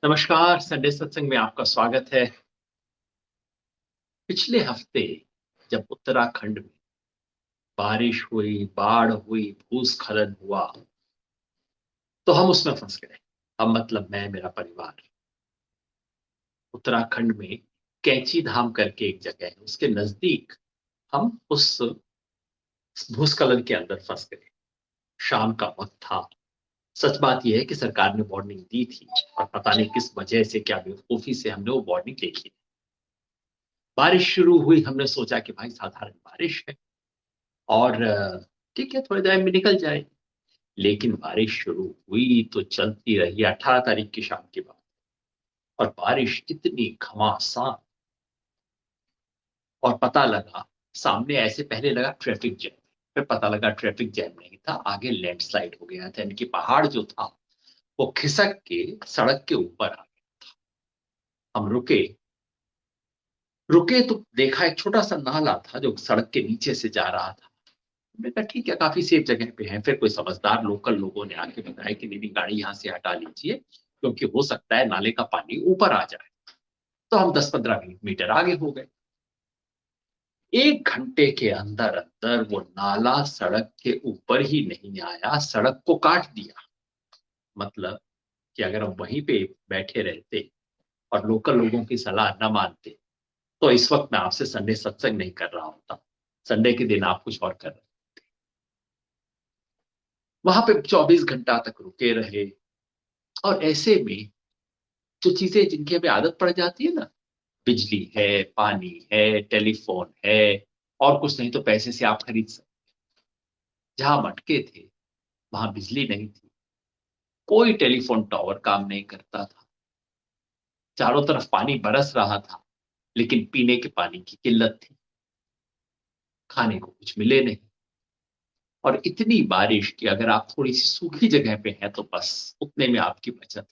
नमस्कार। संडे सत्संग में आपका स्वागत है। पिछले हफ्ते जब उत्तराखंड में बारिश हुई, बाढ़ हुई, भूस्खलन हुआ, तो हम उसमें फंस गए। हम मतलब मैं, मेरा परिवार। उत्तराखंड में कैंची धाम करके एक जगह है, उसके नजदीक हम उस भूस्खलन के अंदर फंस गए। शाम का वक्त था। सच बात यह है कि सरकार ने वार्निंग दी थी और पता नहीं किस वजह से, क्या बेवकूफी से हमने वो वार्निंग देखी। बारिश शुरू हुई, हमने सोचा कि भाई साधारण बारिश है और ठीक है, थोड़ी देर में निकल जाए। लेकिन बारिश शुरू हुई तो चलती रही। 18 तारीख की शाम की बात। और बारिश इतनी घमासान। और पता लगा सामने, ऐसे पहले लगा ट्रैफिक जैम, फिर पता लगा ट्रैफिक जैम नहीं था, आगे लैंडस्लाइड हो गया था। यानी कि पहाड़ जो था वो खिसक के सड़क के ऊपर आ गया। हम रुके। रुके तो देखा एक छोटा सा नाला था जो सड़क के नीचे से जा रहा था। हमने कहा ठीक है, काफी सेफ जगह पे है। फिर कोई समझदार लोकल लोगों ने आके बताया कि नहीं नहीं, गाड़ी यहाँ से हटा लीजिए, क्योंकि हो सकता है नाले का पानी ऊपर आ जाए। तो हम 10-15 मीटर आगे हो गए। 1 घंटे के अंदर अंदर वो नाला सड़क के ऊपर ही नहीं आया, सड़क को काट दिया। मतलब कि अगर हम वहीं पे बैठे रहते और लोकल लोगों की सलाह न मानते, तो इस वक्त मैं आपसे संडे सत्संग नहीं कर रहा होता। संडे के दिन आप कुछ और कर रहे। वहां पे 24 घंटा तक रुके रहे। और ऐसे में जो चीजें जिनकी हमें आदत पड़ जाती है ना, बिजली है, पानी है, टेलीफोन है, और कुछ नहीं तो पैसे से आप खरीद सकते। जहां हम अटके थे वहां बिजली नहीं थी, कोई टेलीफोन टावर काम नहीं करता था, चारों तरफ पानी बरस रहा था, लेकिन पीने के पानी की किल्लत थी, खाने को कुछ मिले नहीं। और इतनी बारिश कि अगर आप थोड़ी सी सूखी जगह पे हैं तो बस उतने में आपकी बचत।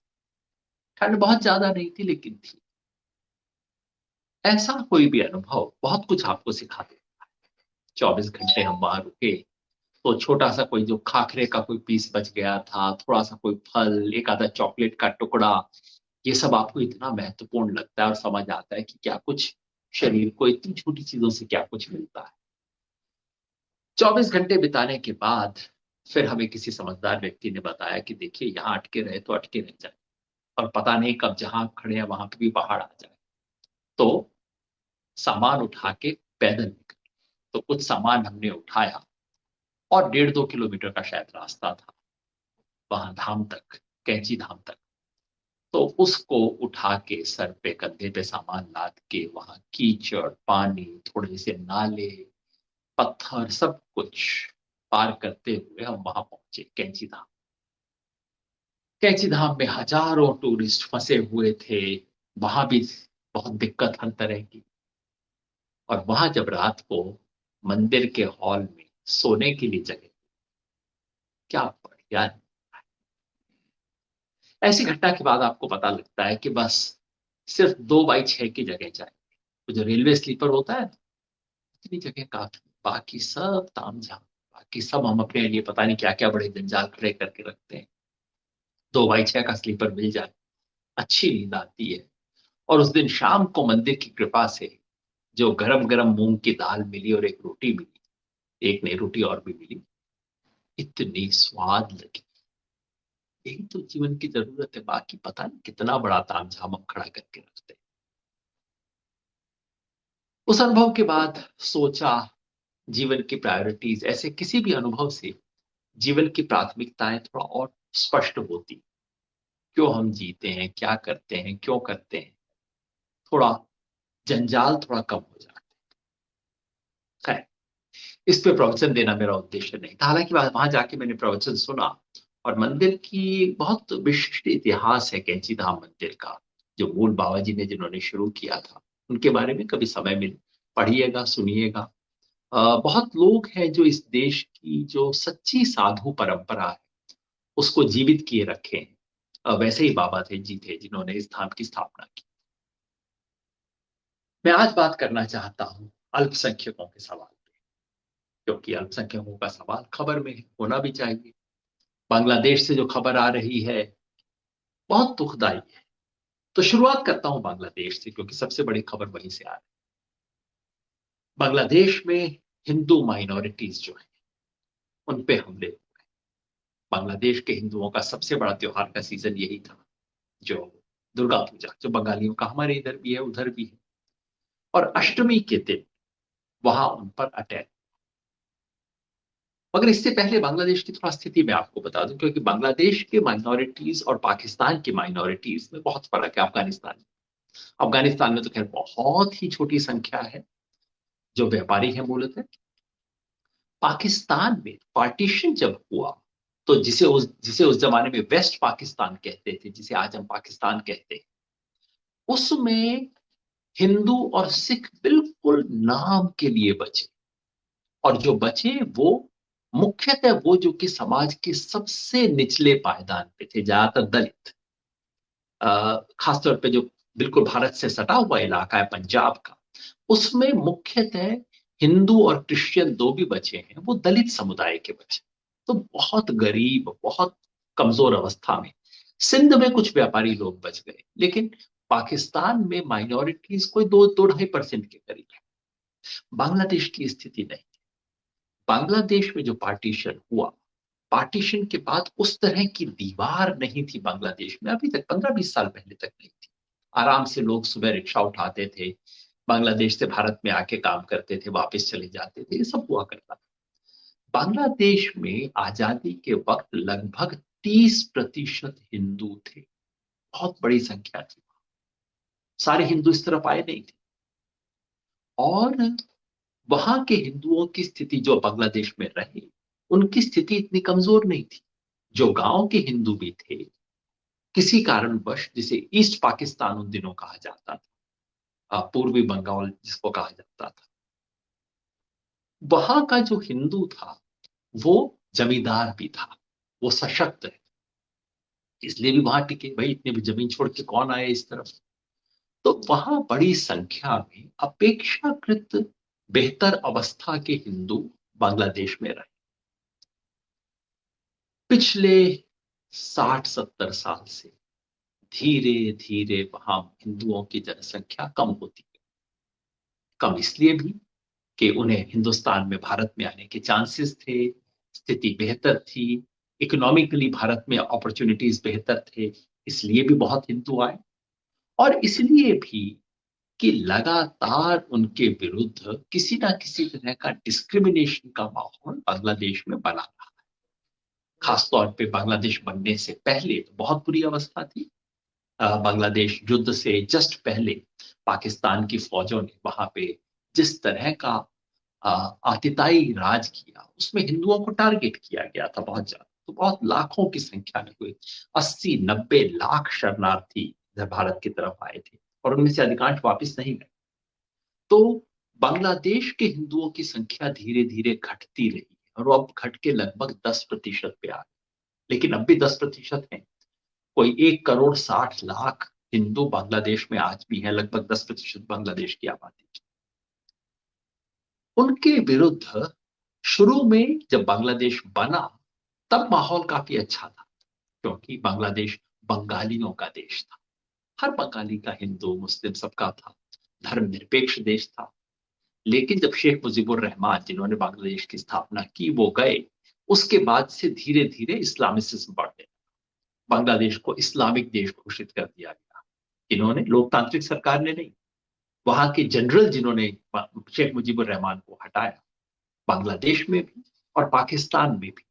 ठंड बहुत ज्यादा नहीं थी, लेकिन थी। ऐसा कोई भी अनुभव बहुत कुछ आपको सिखा दे। 24 घंटे हम वहां रुके तो छोटा सा कोई जो खाखरे का कोई पीस बच गया था, थोड़ा सा कोई फल, एक आधा चॉकलेट का टुकड़ा, ये सब आपको इतना महत्वपूर्ण लगता है और समझ आता है कि क्या कुछ शरीर को इतनी छोटी चीजों से क्या कुछ मिलता है। 24 घंटे बिताने के बाद फिर हमें किसी समझदार व्यक्ति ने बताया कि देखिए, यहाँ अटके रहे तो अटके रह जाए, और पता नहीं कब जहां आप खड़े हैं वहां पे भी पहाड़ आ जाए। तो सामान उठा के पैदल निकले। तो कुछ सामान हमने उठाया, और 1.5-2 किलोमीटर का शायद रास्ता था वहां धाम तक, कैंची धाम तक। तो उसको उठा के सर पे, कंधे पे सामान लाद के, वहां कीचड़, पानी, थोड़े से नाले, पत्थर, सब कुछ पार करते हुए हम वहां पहुंचे कैंची धाम। कैंची धाम में हजारों टूरिस्ट फंसे हुए थे। वहां भी बहुत दिक्कत हर तरह की। और वहां जब रात को मंदिर के हॉल में सोने के लिए जगह, क्या बढ़िया। ऐसी घटना के बाद आपको पता लगता है कि बस सिर्फ 2x6 की जगह चाहिए। वो जो रेलवे स्लीपर होता है, इतनी जगह काफी, बाकी सब तामझाम। बाकी सब हम अपने लिए पता नहीं क्या क्या बड़े जंजाल खड़े करके रखते हैं। 2x6 का स्लीपर मिल जाए, अच्छी नींद आती है। और उस दिन शाम को मंदिर की कृपा से जो गरम गरम मूंग की दाल मिली और एक रोटी मिली, एक नई रोटी और भी मिली, इतनी स्वाद लगी। यही तो जीवन की जरूरत है, बाकी पता नहीं कितना बड़ा तामझाम हम खड़ा करके रखते हैं। उस अनुभव के बाद सोचा, जीवन की प्रायोरिटीज, ऐसे किसी भी अनुभव से जीवन की प्राथमिकताएं थोड़ा और स्पष्ट होती। क्यों हम जीते हैं, क्या करते हैं, क्यों करते हैं, थोड़ा जंजाल थोड़ा कम हो जाता है। खैर, इस पे प्रवचन देना मेरा उद्देश्य नहीं था। हालांकि वहां जाके मैंने प्रवचन सुना। और मंदिर की बहुत विशिष्ट इतिहास है कैंची धाम मंदिर का। जो मूल बाबा जी ने जिन्होंने शुरू किया था, उनके बारे में कभी समय मिले पढ़िएगा, सुनिएगा। बहुत लोग हैं जो इस देश की जो सच्ची साधु परंपरा है उसको जीवित किए रखे हैं। वैसे ही बाबा थे जी थे जिन्होंने इस धाम की स्थापना की। मैं आज बात करना चाहता हूं अल्पसंख्यकों के सवाल पे, क्योंकि अल्पसंख्यकों का सवाल खबर में होना भी चाहिए। बांग्लादेश से जो खबर आ रही है बहुत दुखदाई है। तो शुरुआत करता हूं बांग्लादेश से, क्योंकि सबसे बड़ी खबर वहीं से आ रही है। बांग्लादेश में हिंदू माइनॉरिटीज जो है उन पे हमले। बांग्लादेश के हिंदुओं का सबसे बड़ा त्योहार का सीजन यही था, जो दुर्गा पूजा, जो बंगालियों का हमारे इधर भी है उधर भी है। और अष्टमी के दिन वहां उन पर अटैक। मगर इससे पहले बांग्लादेश की थोड़ा स्थिति मैं आपको बता दूं, क्योंकि बांग्लादेश के माइनॉरिटीज और पाकिस्तान की माइनॉरिटीज में बहुत फर्क है। अफगानिस्तान में तो खैर बहुत ही छोटी संख्या है जो व्यापारी है मूलतः। पाकिस्तान में पार्टीशन जब हुआ, तो जिसे उस जमाने में वेस्ट पाकिस्तान कहते थे, जिसे आज हम पाकिस्तान कहते हैं, उसमें हिंदू और सिख बिल्कुल नाम के लिए बचे। और जो बचे वो मुख्यतः वो जो कि समाज के सबसे निचले पायदान पे थे, ज्यादातर दलित। खासतौर पे जो बिल्कुल भारत से सटा हुआ इलाका है पंजाब का, उसमें मुख्यतः हिंदू और क्रिश्चियन दो भी बचे हैं, वो दलित समुदाय के बचे। तो बहुत गरीब, बहुत कमजोर अवस्था में। सिंध में कुछ व्यापारी लोग बच गए, लेकिन पाकिस्तान में माइनॉरिटीज कोई 2-2.5% के करीब है। बांग्लादेश की स्थिति नहीं। बांग्लादेश में जो पार्टीशन हुआ, पार्टीशन के बाद उस तरह की दीवार नहीं थी बांग्लादेश में अभी तक, 15-20 साल पहले तक नहीं थी। आराम से लोग सुबह रिक्शा उठाते थे, बांग्लादेश से भारत में आके काम करते थे, वापस चले जाते थे, ये सब हुआ करता था। बांग्लादेश में आजादी के वक्त लगभग 30% हिंदू थे। बहुत बड़ी संख्या थी। सारे हिंदू इस तरफ आए नहीं थे। और वहां के हिंदुओं की स्थिति, जो बांग्लादेश में रहे, उनकी स्थिति इतनी कमजोर नहीं थी। जो गांव के हिंदू भी थे, किसी कारणवश, जिसे ईस्ट पाकिस्तान उन दिनों कहा जाता था, पूर्वी बंगाल जिसको कहा जाता था, वहां का जो हिंदू था वो जमींदार भी था, वो सशक्त है, इसलिए भी वहां टिके। भाई इतनी भी जमीन छोड़ के कौन आए इस तरफ। तो वहां बड़ी संख्या में अपेक्षाकृत बेहतर अवस्था के हिंदू बांग्लादेश में रहे। पिछले 60-70 साल से धीरे धीरे वहां हिंदुओं की जनसंख्या कम होती है। कम इसलिए भी कि उन्हें हिंदुस्तान में, भारत में आने के चांसेस थे, स्थिति बेहतर थी, इकोनॉमिकली भारत में अपॉर्चुनिटीज बेहतर थे, इसलिए भी बहुत हिंदू आए। और इसलिए भी कि लगातार उनके विरुद्ध किसी ना किसी तरह का डिस्क्रिमिनेशन का माहौल बांग्लादेश में बना रहा। खासतौर पे बांग्लादेश बनने से पहले तो बहुत बुरी अवस्था थी। बांग्लादेश युद्ध से जस्ट पहले पाकिस्तान की फौजों ने वहां पे जिस तरह का आतिताई राज किया, उसमें हिंदुओं को टारगेट किया गया था बहुत ज्यादा। तो बहुत लाखों की संख्या में हुए, 80-90 लाख शरणार्थी इधर भारत की तरफ आए थे, और उनमें से अधिकांश वापस नहीं गए। तो बांग्लादेश के हिंदुओं की संख्या धीरे धीरे घटती रही, और वो अब घट के लगभग 10% पे आ गई। लेकिन अब भी 10% है। कोई 1,60,60,00,000 हिंदू बांग्लादेश में आज भी है, लगभग 10% बांग्लादेश की आबादी। उनके विरुद्ध शुरू में जब बांग्लादेश बना, तब माहौल काफी अच्छा था, क्योंकि बांग्लादेश बंगालियों का देश था। हर बंगाली का, हिंदू मुस्लिम सबका था, धर्मनिरपेक्ष देश था। लेकिन जब शेख मुजीबुर रहमान, जिन्होंने बांग्लादेश की स्थापना की, वो गए, उसके बाद से धीरे धीरे इस्लामिसिज्म बढ़ने लगा। बांग्लादेश को इस्लामिक देश घोषित कर दिया गया। इन्होंने, लोकतांत्रिक सरकार ने नहीं, वहां के जनरल जिन्होंने शेख मुजीबुर रहमान को हटाया, बांग्लादेश में भी और पाकिस्तान में भी।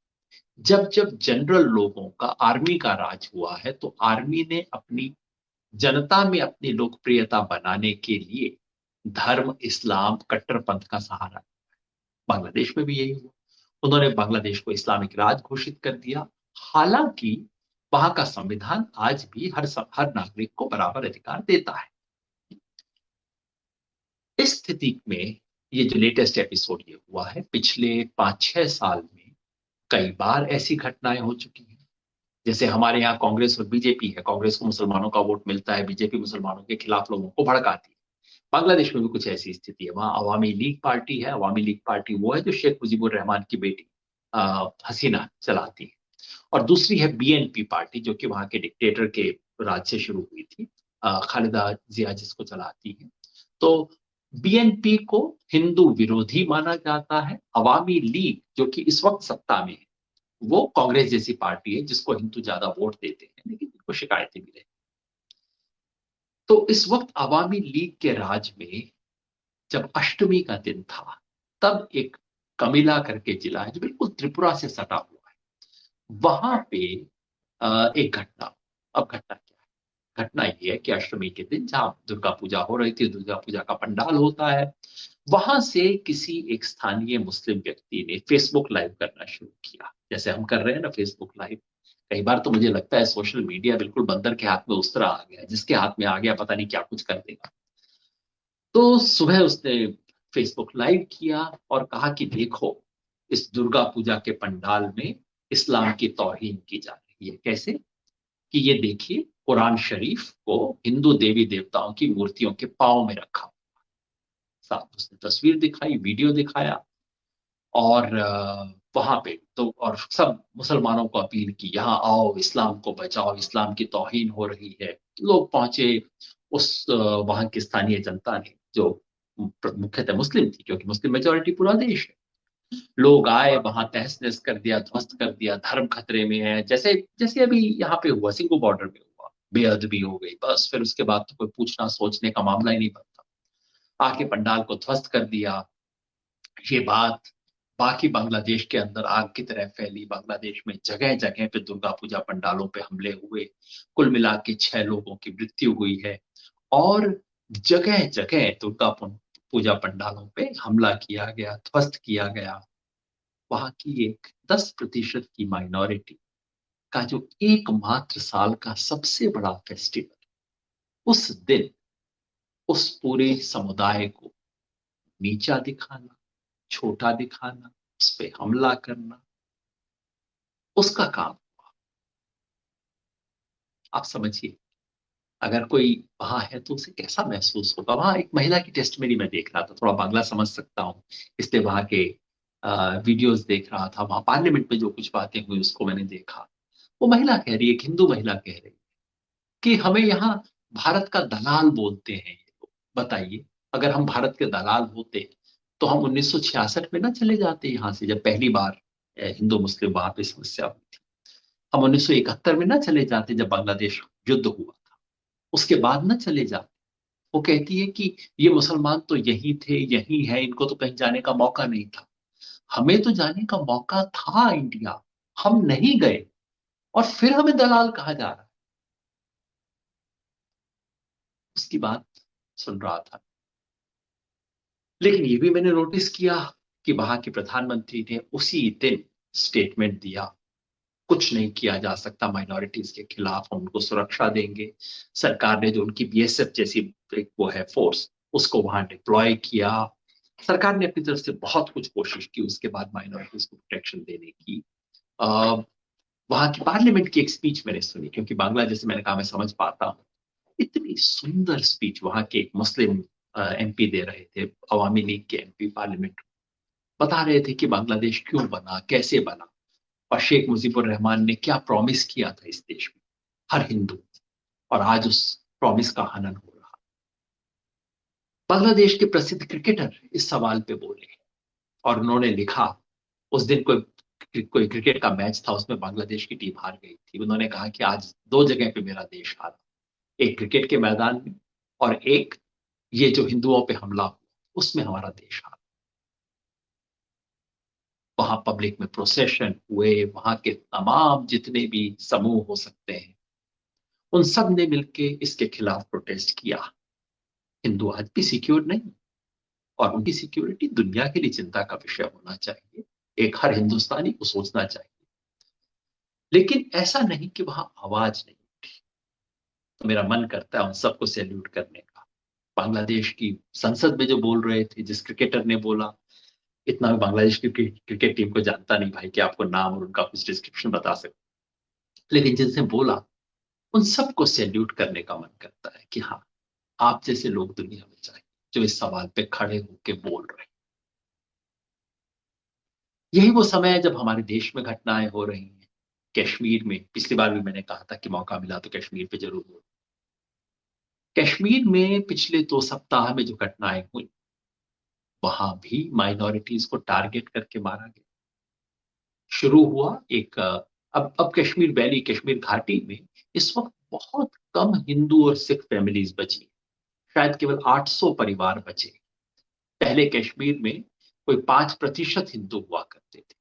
जब जब जनरल लोगों का, आर्मी का राज हुआ है, तो आर्मी ने अपनी जनता में अपनी लोकप्रियता बनाने के लिए धर्म, इस्लाम, कट्टरपंथ का सहारा। बांग्लादेश में भी यही हुआ। उन्होंने बांग्लादेश को इस्लामिक राज घोषित कर दिया। हालांकि वहां का संविधान आज भी हर नागरिक को बराबर अधिकार देता है। इस स्थिति में ये जो लेटेस्ट एपिसोड ये हुआ है, पिछले 5-6 साल में कई बार ऐसी घटनाएं हो चुकी हैं। जैसे हमारे यहाँ कांग्रेस और बीजेपी है, कांग्रेस को मुसलमानों का वोट मिलता है, बीजेपी मुसलमानों के खिलाफ लोगों को भड़काती है। बांग्लादेश में भी कुछ ऐसी स्थिति है। वहां अवामी लीग पार्टी है। अवामी लीग पार्टी वो है जो शेख मुजीबुर रहमान की बेटी हसीना चलाती है। और दूसरी है बीएनपी पार्टी, जो कि वहां के डिक्टेटर के राज से शुरू हुई थी, खालिदा जिया जिसको चलाती है। तो बीएनपी को हिंदू विरोधी माना जाता है। अवामी लीग जो कि इस वक्त सत्ता में है, वो कांग्रेस जैसी पार्टी है जिसको हिंदू ज्यादा वोट देते हैं, लेकिन इनको शिकायतें भी रहती। तो इस वक्त अवामी लीग के राज में जब अष्टमी का दिन था, तब एक कमिला करके जिला है जो बिल्कुल त्रिपुरा से सटा हुआ है, वहां पे एक घटना। अब घटना क्या है? घटना ये है कि अष्टमी के दिन जहां दुर्गा पूजा हो रही थी, दुर्गा पूजा का पंडाल होता है, वहां से किसी एक स्थानीय मुस्लिम व्यक्ति ने फेसबुक लाइव करना शुरू किया, जैसे हम कर रहे हैं ना फेसबुक लाइव। कई बार तो मुझे लगता है सोशल मीडिया बिल्कुल बंदर के हाथ में उस तरह आ गया है, जिसके हाथ में आ गया पता नहीं क्या कुछ कर देगा। तो सुबह उसने फेसबुक लाइव किया और कहा कि देखो, इस दुर्गा पूजा के पंडाल में इस्लाम की तौहीन की जा रही है। कैसे? कि ये देखिए, कुरान शरीफ को हिंदू देवी देवताओं की मूर्तियों के पांव में रखा। साथ उसने तस्वीर दिखाई, वीडियो दिखाया, और वहां पे तो और सब मुसलमानों को अपील की, यहाँ आओ, इस्लाम को बचाओ, इस्लाम की तौहीन हो रही है। लोग पहुंचे। उस वहां की स्थानीय जनता ने, जो मुख्यतः मुस्लिम थी, क्योंकि मुस्लिम मेजोरिटी पूरा देश है, लोग आए, वहां तहस नहस कर दिया, ध्वस्त कर दिया, धर्म खतरे में है, जैसे जैसे अभी यहाँ पे हुआ, सिंगू बॉर्डर में हुआ, बेअदबी हो गई, बस फिर उसके बाद तो कोई पूछना सोचने का मामला ही नहीं बनता। आके पंडाल को ध्वस्त कर दिया। ये बात बाकी बांग्लादेश के अंदर आग की तरह फैली। बांग्लादेश में जगह जगह पे दुर्गा पूजा पंडालों पे हमले हुए। कुल मिला के 6 लोगों की मृत्यु हुई है। और जगह जगह दुर्गा पूजा पंडालों पे हमला किया गया, ध्वस्त किया गया। वहां की एक 10% की माइनॉरिटी का जो एकमात्र साल का सबसे बड़ा फेस्टिवल, उस दिन उस पूरे समुदाय को नीचा दिखाना, छोटा दिखाना, उस पे हमला करना, उसका काम। आप समझिए, अगर कोई वहां है तो उसे कैसा महसूस होगा। वहां एक महिला की टेस्टमनी मैं देख रहा था, थोड़ा बांग्ला समझ सकता हूँ, इसलिए वहां के वीडियोस देख रहा था। वहां पार्लियामेंट में जो कुछ बातें हुई उसको मैंने देखा। वो महिला कह रही है, एक हिंदू महिला कह रही है कि हमें यहाँ भारत का दलाल बोलते हैं ये लोग। बताइए, अगर हम भारत के दलाल होते तो हम 1966 में ना चले जाते यहाँ से, जब पहली बार हिंदू मुस्लिम वहां पे समस्या हुई थी। हम 1971 में ना चले जाते जब बांग्लादेश युद्ध हुआ था, उसके बाद ना चले जाते। वो कहती है कि ये मुसलमान तो यही थे, यही है, इनको तो कहीं जाने का मौका नहीं था। हमें तो जाने का मौका था इंडिया, हम नहीं गए, और फिर हमें दलाल कहा जा रहा है। उसकी बात सुन रहा था। लेकिन ये भी मैंने नोटिस किया कि वहां के प्रधानमंत्री ने उसी दिन स्टेटमेंट दिया, कुछ नहीं किया जा सकता माइनॉरिटीज के खिलाफ, हम उनको सुरक्षा देंगे। सरकार ने जो उनकी बीएसएफ जैसी एक वो है फोर्स, उसको वहां डिप्लॉय किया। सरकार ने अपनी तरफ से बहुत कुछ कोशिश की उसके बाद माइनॉरिटीज को प्रोटेक्शन देने की। आ, वहां की पार्लियामेंट की एक स्पीच मैंने सुनी, क्योंकि बांग्ला जैसे मैंने कहा मैं समझ पाता हूँ। इतनी सुंदर स्पीच वहां के एक मुस्लिम एमपी दे रहे थे, अवामी लीग के एमपी पार्लियामेंट। बता रहे थे कि बांग्लादेश क्यों बना, कैसे बना, और शेख मुजीबुर रहमान ने क्या प्रॉमिस किया था इस देश में हर हिंदू। और आज उस प्रॉमिस का हनन हो रहा। बांग्लादेश के प्रसिद्ध क्रिकेटर इस सवाल पे बोले, और उन्होंने लिखा, उस दिन कोई क्रिकेट का मैच था, उसमें बांग्लादेश की टीम हार गई थी। उन्होंने कहा कि आज दो जगह पे मेरा देश हारा, एक क्रिकेट के मैदान में, और एक ये जो हिंदुओं पे हमला हुआ उसमें हमारा देश हारा। वहां पब्लिक में प्रोसेशन हुए, वहां के तमाम जितने भी समूह हो सकते हैं, उन सब ने मिलकर इसके खिलाफ प्रोटेस्ट किया। हिंदू आज भी सिक्योर नहीं, और उनकी सिक्योरिटी दुनिया के लिए चिंता का विषय होना चाहिए, एक हर हिंदुस्तानी को सोचना चाहिए। लेकिन ऐसा नहीं कि वहां आवाज नहीं उठी। तो मेरा मन करता है उन सबको सैल्यूट करने का। बांग्लादेश की संसद में जो बोल रहे थे, जिस क्रिकेटर ने बोला, इतना बांग्लादेश की क्रिकेट टीम को जानता नहीं भाई कि आपको नाम और उनका कुछ डिस्क्रिप्शन बता सकते, लेकिन जिनसे बोला, उन सबको सैल्यूट करने का मन करता है कि हाँ, आप जैसे लोग दुनिया में चाहिए जो इस सवाल पे खड़े होके बोल रहे हैं। यही वो समय है जब हमारे देश में घटनाएं हो रही हैं। कश्मीर में पिछली बार भी मैंने कहा था कि मौका मिला तो कश्मीर पे जरूर बोलूं। कश्मीर में पिछले 2 सप्ताह में जो घटनाएं हुई, वहां भी माइनॉरिटीज को टारगेट करके मारा गया। शुरू हुआ एक अब कश्मीर वैली, कश्मीर घाटी में इस वक्त बहुत कम हिंदू और सिख फैमिलीज बची। शायद केवल 800 परिवार बचे। पहले कश्मीर में कोई 5% हिंदू हुआ करते थे।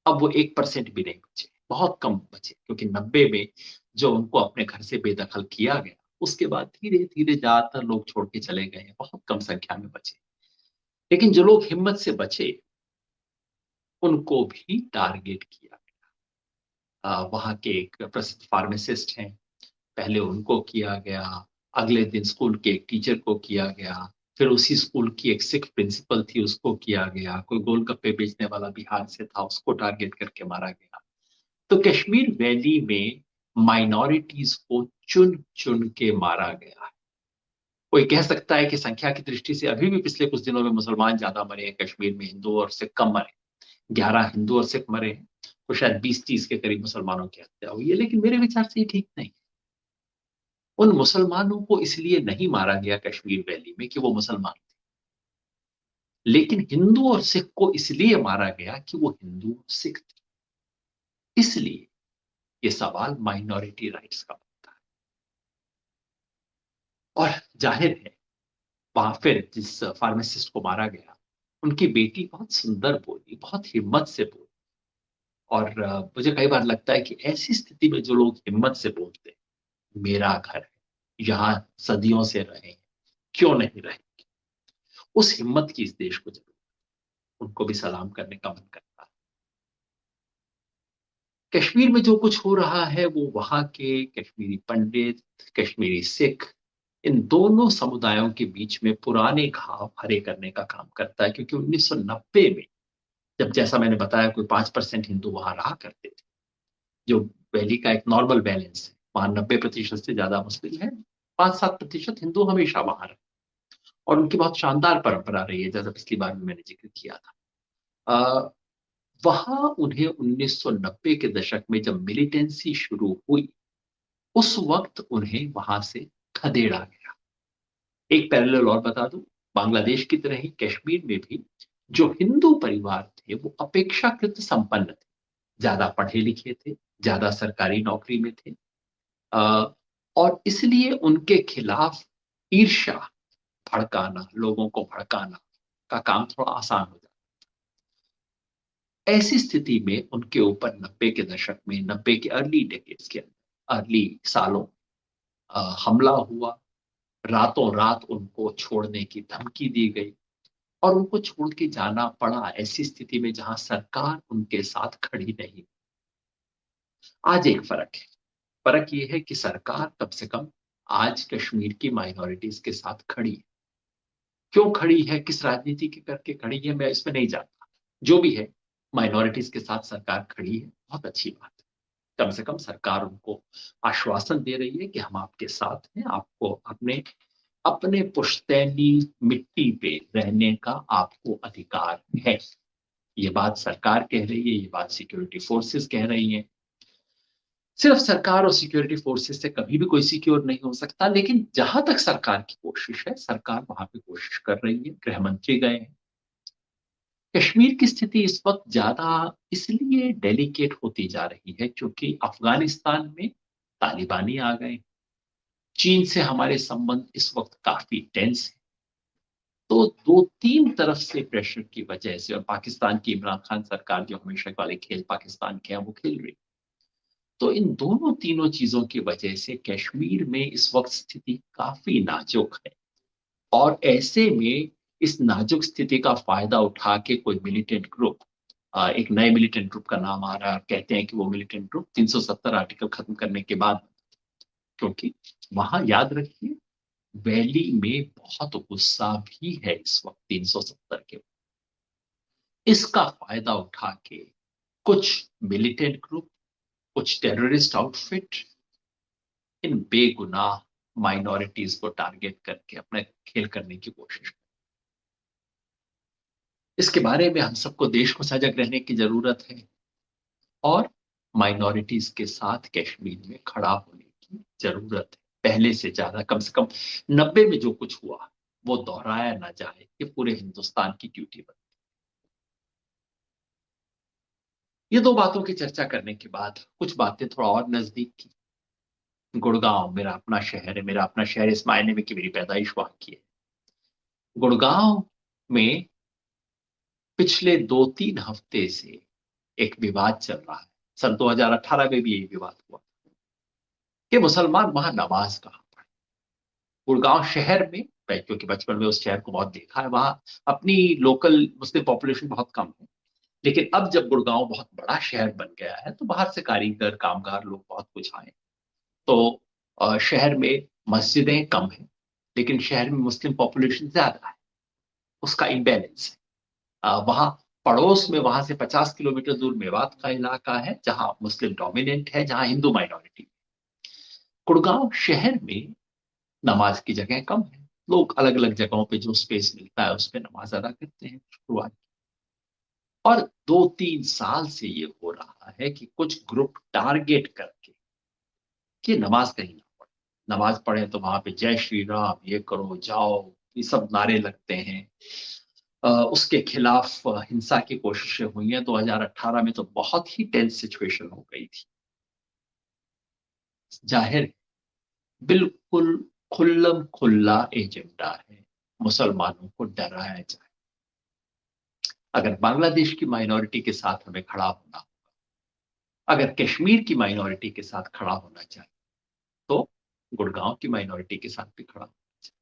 अब वो 1% भी नहीं बचे, बहुत कम बचे, क्योंकि 90 में जो उनको अपने घर से बेदखल किया गया, उसके बाद धीरे धीरे ज्यादातर लोग छोड़ के चले गए, बहुत कम संख्या में बचे। लेकिन जो लोग हिम्मत से बचे, उनको भी टारगेट किया। वहां के एक प्रसिद्ध फार्मासिस्ट हैं, पहले उनको किया गया, अगले दिन स्कूल के एक टीचर को किया गया, फिर उसी स्कूल की एक सिख प्रिंसिपल थी, उसको किया गया, कोई गोलगप्पे बेचने वाला बिहार से था, उसको टारगेट करके मारा गया। तो कश्मीर वैली में माइनॉरिटीज को चुन चुन के मारा गया है। कोई कह सकता है कि संख्या की दृष्टि से अभी भी पिछले कुछ दिनों में मुसलमान ज्यादा मरे हैं, कश्मीर में हिंदू और सिख कम मरे। 11 हिंदू और सिख मरे हैं, तो शायद 20-30 के करीब मुसलमानों की हत्या हुई है। लेकिन मेरे विचार से ये ठीक नहीं। उन मुसलमानों को इसलिए नहीं मारा गया कश्मीर वैली में कि वो मुसलमान थे, लेकिन हिंदू और सिख को इसलिए मारा गया कि वो हिंदू और सिख थे। इसलिए ये सवाल माइनॉरिटी राइट्स का बनता है। और जाहिर है, वहां फिर जिस फार्मासिस्ट को मारा गया, उनकी बेटी बहुत सुंदर बोली, बहुत हिम्मत से बोली। और मुझे कई बार लगता है कि ऐसी स्थिति में जो लोग हिम्मत से बोलते हैं, मेरा घर है, यहाँ सदियों से रहे, क्यों नहीं रहे, उस हिम्मत की इस देश को जरूर, उनको भी सलाम करने का मन करता है। कश्मीर में जो कुछ हो रहा है, वो वहां के कश्मीरी पंडित, कश्मीरी सिख, इन दोनों समुदायों के बीच में पुराने घाव हरे करने का काम करता है। क्योंकि 1990 में, जब जैसा मैंने बताया कोई 5% हिंदू वहां रहा करते थे, जो वैली का एक नॉर्मल बैलेंस है, वहां 90% से ज्यादा मुस्लिम है, 5-7% हिंदू हमेशा वहां रहे। और उनकी बहुत शानदार परंपरा रही है, जैसा पिछली बार भी मैंने जिक्र किया था। वहां उन्हें 1990 के दशक में जब मिलिटेंसी शुरू हुई, उस वक्त उन्हें वहां से खदेड़ा गया। एक पैरेलल और बता दूं, बांग्लादेश की तरह ही कश्मीर में भी जो हिंदू परिवार थे, वो अपेक्षाकृत संपन्न थे, ज्यादा पढ़े लिखे थे, ज्यादा सरकारी नौकरी में थे। अ, और इसलिए उनके खिलाफ ईर्ष्या भड़काना, लोगों को भड़काना का काम थोड़ा आसान हो जाता। ऐसी स्थिति में उनके ऊपर 90 के दशक में, 90 के अर्ली डेकेड्स के अंदर, अर्ली सालों, हमला हुआ। रातों रात उनको छोड़ने की धमकी दी गई और उनको छोड़ के जाना पड़ा, ऐसी स्थिति में जहां सरकार उनके साथ खड़ी नहीं। आज एक फर्क है। फर्क ये है कि सरकार कम से कम आज कश्मीर की माइनॉरिटीज के साथ खड़ी है। क्यों खड़ी है, किस राजनीति के करके खड़ी है, मैं इसमें नहीं जानता। जो भी है, माइनॉरिटीज के साथ सरकार खड़ी है, बहुत अच्छी बात है। कम से कम सरकार उनको आश्वासन दे रही है कि हम आपके साथ हैं, आपको अपने अपने पुश्तैनी मिट्टी पे रहने का आपको अधिकार है। ये बात सरकार कह रही है, ये बात सिक्योरिटी फोर्सेस कह रही हैं। सिर्फ सरकार और सिक्योरिटी फोर्सेस से कभी भी कोई सिक्योर नहीं हो सकता, लेकिन जहां तक सरकार की कोशिश है, सरकार वहां पे कोशिश कर रही है। गृह मंत्री गए हैं। कश्मीर की स्थिति इस वक्त ज्यादा इसलिए डेलिकेट होती जा रही है क्योंकि अफगानिस्तान में तालिबानी आ गए। चीन से हमारे संबंध इस वक्त काफी टेंस है। तो 2-3 तरफ से प्रेशर की वजह से, और पाकिस्तान की इमरान खान सरकार जो हमेशा वाले खेल पाकिस्तान के हैं वो खेल रही, तो इन दोनों तीनों चीजों की वजह से कश्मीर में इस वक्त स्थिति काफी नाजुक है। और ऐसे में इस नाजुक स्थिति का फायदा उठा के कोई मिलिटेंट ग्रुप, एक नए मिलिटेंट ग्रुप का नाम आ रहा है, कहते हैं कि वो मिलिटेंट ग्रुप 370 आर्टिकल खत्म करने के बाद, क्योंकि वहां याद रखिए, वैली में बहुत गुस्सा भी है इस वक्त 370 के। इसका फायदा उठा के कुछ मिलिटेंट ग्रुप, कुछ टेररिस्ट आउटफिट इन बेगुनाह माइनॉरिटीज को टारगेट करके अपने खेल करने की कोशिश। इसके बारे में हम सबको, देश को सजग रहने की जरूरत है और माइनॉरिटीज के साथ कश्मीर में खड़ा होने की जरूरत है। पहले से ज्यादा, कम से कम 90 में जो कुछ हुआ वो दोहराया ना जाए, ये पूरे हिंदुस्तान की ड्यूटी बनी। ये दो बातों की चर्चा करने के बाद कुछ बातें थोड़ा और नजदीक की। गुड़गांव मेरा अपना शहर है, मेरा अपना शहर इस मायने में कि मेरी पैदाइश वहां की है। गुड़गांव में पिछले 2-3 हफ्ते से एक विवाद चल रहा है। सन 2018 में भी यही विवाद हुआ कि मुसलमान वहां नमाज कहाँ पढ़े। गुड़गांव शहर में, मैं क्योंकि बचपन में उस शहर को बहुत देखा है, वहां अपनी लोकल मुस्लिम पॉपुलेशन बहुत कम है। लेकिन अब जब गुड़गांव बहुत बड़ा शहर बन गया है तो बाहर से कारीगर कामगार लोग बहुत कुछ आए। तो शहर में मस्जिदें कम है, लेकिन शहर में मुस्लिम पॉपुलेशन ज्यादा है। उसका इम्बैलेंस है। वहाँ पड़ोस में, वहां से 50 किलोमीटर दूर मेवात का इलाका है जहां मुस्लिम डोमिनेंट है, जहां हिंदू माइनॉरिटी। गुड़गांव शहर में नमाज की जगह कम है। लोग अलग अलग जगहों पे जो स्पेस मिलता है उस पे नमाज अदा करते हैं शुरुआत। और 2-3 साल से ये हो रहा है कि कुछ ग्रुप टारगेट करके कि नमाज कहीं ना पढ़े, नमाज पढ़े तो वहां पे जय श्री राम, ये करो जाओ, ये सब नारे लगते हैं। उसके खिलाफ हिंसा की कोशिशें हुई हैं। 2018 में तो बहुत ही टेंस सिचुएशन हो गई थी। जाहिर है, बिल्कुल खुल्लम खुल्ला एजेंडा है मुसलमानों को डराया जाए। अगर बांग्लादेश की माइनॉरिटी के साथ हमें खड़ा होना हो, अगर कश्मीर की माइनॉरिटी के साथ खड़ा होना चाहिए, तो गुड़गांव की माइनॉरिटी के साथ भी खड़ा होना चाहिए।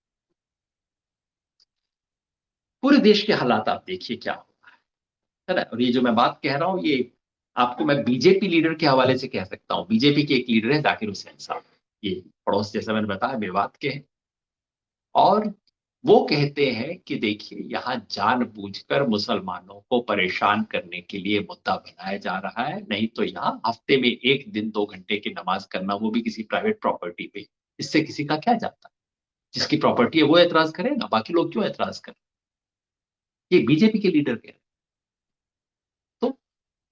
पूरे देश के हालात आप देखिए क्या हो रहा है ना। और ये जो मैं बात कह रहा हूं, ये आपको मैं बीजेपी लीडर के हवाले से कह सकता हूं। बीजेपी के एक लीडर है जाकिर हुसैन साहब, ये पड़ोस, जैसा मैंने बताया, मेवात के हैं। और वो कहते हैं कि देखिए, यहाँ जानबूझकर मुसलमानों को परेशान करने के लिए मुद्दा बनाया जा रहा है। नहीं तो यहाँ हफ्ते में 1 दिन 2 घंटे की नमाज करना, वो भी किसी प्राइवेट प्रॉपर्टी पे, इससे किसी का क्या जाता है। जिसकी प्रॉपर्टी है वो एतराज करे ना, बाकी लोग क्यों एतराज करें। ये बीजेपी के लीडर कह रहे हैं। तो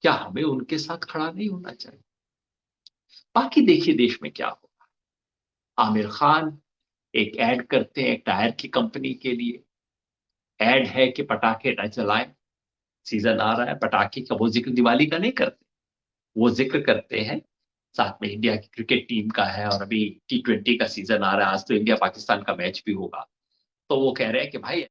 क्या हमें उनके साथ खड़ा नहीं होना चाहिए। बाकी देखिए देश में क्या हो। आमिर खान एक ऐड करते हैं एक टायर की कंपनी के लिए। ऐड है कि पटाखे न जलाएं, सीजन आ रहा है पटाखे का। वो जिक्र दिवाली का नहीं करते, वो जिक्र करते हैं साथ में इंडिया की क्रिकेट टीम का है, और अभी T20 का सीजन आ रहा है। आज तो इंडिया पाकिस्तान का मैच भी होगा। तो वो कह रहे हैं कि भाई